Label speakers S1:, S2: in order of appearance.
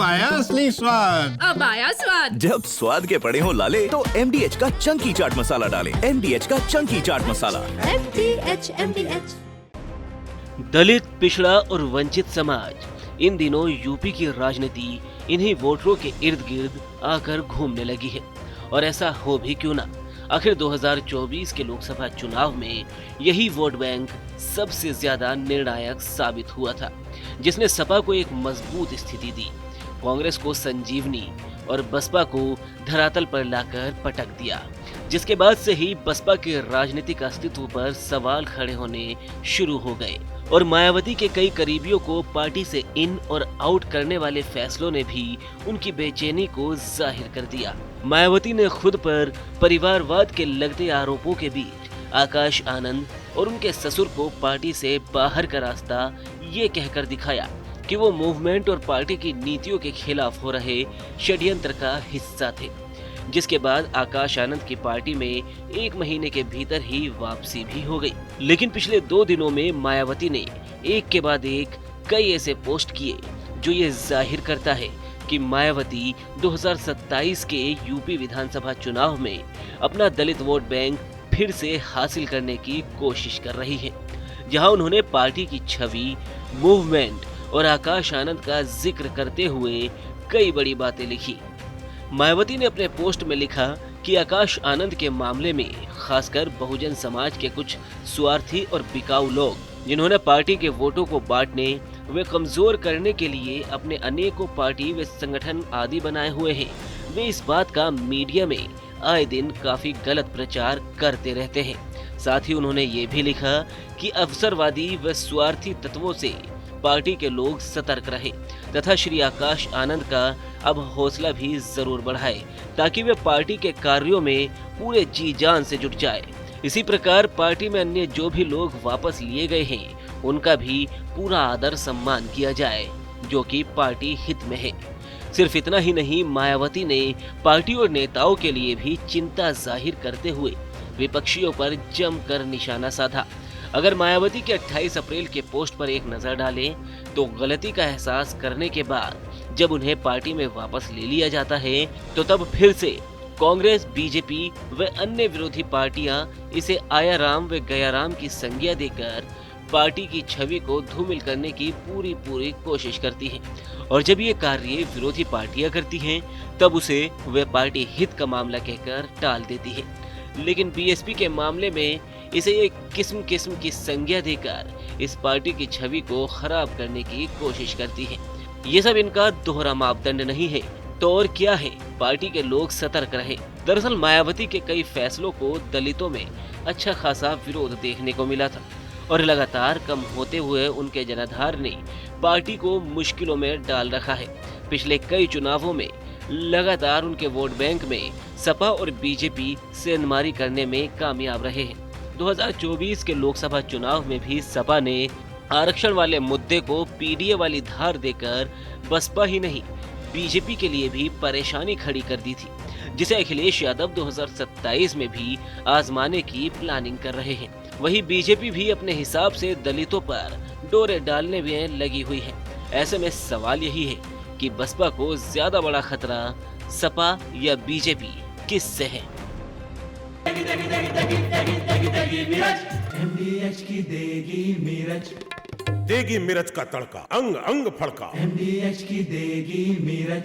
S1: आया असली स्वाद।
S2: अब आया स्वाद।
S3: जब स्वाद के पड़े हो लाले तो MDH का चंकी चाट मसाला डालें। MDH का चंकी चाट मसाला।
S4: MDH।
S5: दलित, पिछड़ा और वंचित समाज, इन दिनों यूपी की राजनीति इन्हीं वोटरों के इर्द गिर्द आकर घूमने लगी है। और ऐसा हो भी क्यों ना, आखिर 2024 के लोकसभा चुनाव में यही वोट बैंक सबसे ज्यादा निर्णायक साबित हुआ था, जिसने सपा को एक मजबूत स्थिति दी, कांग्रेस को संजीवनी और बसपा को धरातल पर लाकर पटक दिया, जिसके बाद से ही बसपा के राजनीतिक अस्तित्व पर सवाल खड़े होने शुरू हो गए और मायावती के कई करीबियों को पार्टी से इन और आउट करने वाले फैसलों ने भी उनकी बेचैनी को जाहिर कर दिया। मायावती ने खुद पर परिवारवाद के लगते आरोपों के बीच आकाश आनंद और उनके ससुर को पार्टी से बाहर का रास्ता ये कहकर दिखाया कि वो मूवमेंट और पार्टी की नीतियों के खिलाफ हो रहे षड्यंत्र का हिस्सा थे, जिसके बाद आकाश आनंद की पार्टी में 1 महीने के भीतर ही वापसी भी हो गई। लेकिन पिछले 2 दिनों में मायावती ने एक के बाद एक कई ऐसे पोस्ट किए जो ये जाहिर करता है कि मायावती 2027 के यूपी विधानसभा चुनाव में अपना दलित वोट बैंक फिर से हासिल करने की कोशिश कर रही है, जहां उन्होंने पार्टी की छवि, मूवमेंट और आकाश आनंद का जिक्र करते हुए कई बड़ी बातें लिखी। मायावती ने अपने पोस्ट में लिखा कि आकाश आनंद के मामले में खासकर बहुजन समाज के कुछ स्वार्थी और बिकाऊ लोग, जिन्होंने पार्टी के वोटों को बांटने वे कमजोर करने के लिए अपने अनेकों पार्टी व संगठन आदि बनाए हुए हैं, वे इस बात का मीडिया में आए दिन काफी गलत प्रचार करते रहते हैं। साथ ही उन्होंने ये भी लिखा कि अवसरवादी व स्वार्थी तत्वों से पार्टी के लोग सतर्क रहे तथा श्री आकाश आनंद का अब हौसला भी जरूर बढ़ाए ताकि वे पार्टी के कार्यों में पूरे जी जान से जुट जाए। इसी प्रकार पार्टी में अन्य जो भी लोग वापस लिए गए हैं उनका भी पूरा आदर सम्मान किया जाए, जो कि पार्टी हित में है। सिर्फ इतना ही नहीं, मायावती ने पार्टी और नेताओं के लिए भी चिंता जाहिर करते हुए विपक्षियों पर जमकर निशाना साधा। अगर मायावती के 28 अप्रैल के पोस्ट पर एक नजर डालें तो गलती का एहसास करने के बाद जब उन्हें पार्टी में वापस ले लिया जाता है तो तब फिर से कांग्रेस, बीजेपी व अन्य विरोधी पार्टियां इसे आयाराम व गयाराम की संज्ञा देकर पार्टी की छवि को धूमिल करने की पूरी कोशिश करती हैं। और जब ये कार्य विरोधी पार्टियां करती हैं तब उसे वे पार्टी हित का मामला कहकर टाल देती है। लेकिन बीएसपी के मामले में इसे एक किस्म की संज्ञा देकर इस पार्टी की छवि को खराब करने की कोशिश करती है। ये सब इनका दोहरा मापदंड नहीं है तो और क्या है? पार्टी के लोग सतर्क रहे। दरअसल मायावती के कई फैसलों को दलितों में अच्छा खासा विरोध देखने को मिला था और लगातार कम होते हुए उनके जनाधार ने पार्टी को मुश्किलों में डाल रखा है। पिछले कई चुनावों में लगातार उनके वोट बैंक में सपा और बीजेपी सेंधमारी करने में कामयाब रहे हैं। 2024 के लोकसभा चुनाव में भी सपा ने आरक्षण वाले मुद्दे को पीडीए वाली धार देकर बसपा ही नहीं बीजेपी के लिए भी परेशानी खड़ी कर दी थी, जिसे अखिलेश यादव 2027 में भी आजमाने की प्लानिंग कर रहे हैं। वही बीजेपी भी अपने हिसाब से दलितों पर डोरे डालने में लगी हुई है। ऐसे में सवाल यही है कि बसपा को ज्यादा बड़ा खतरा सपा या बीजेपी किससे है?
S6: MDH की देगी मिर्च का तड़का, अंग अंग फड़का। MDH की देगी मिर्च।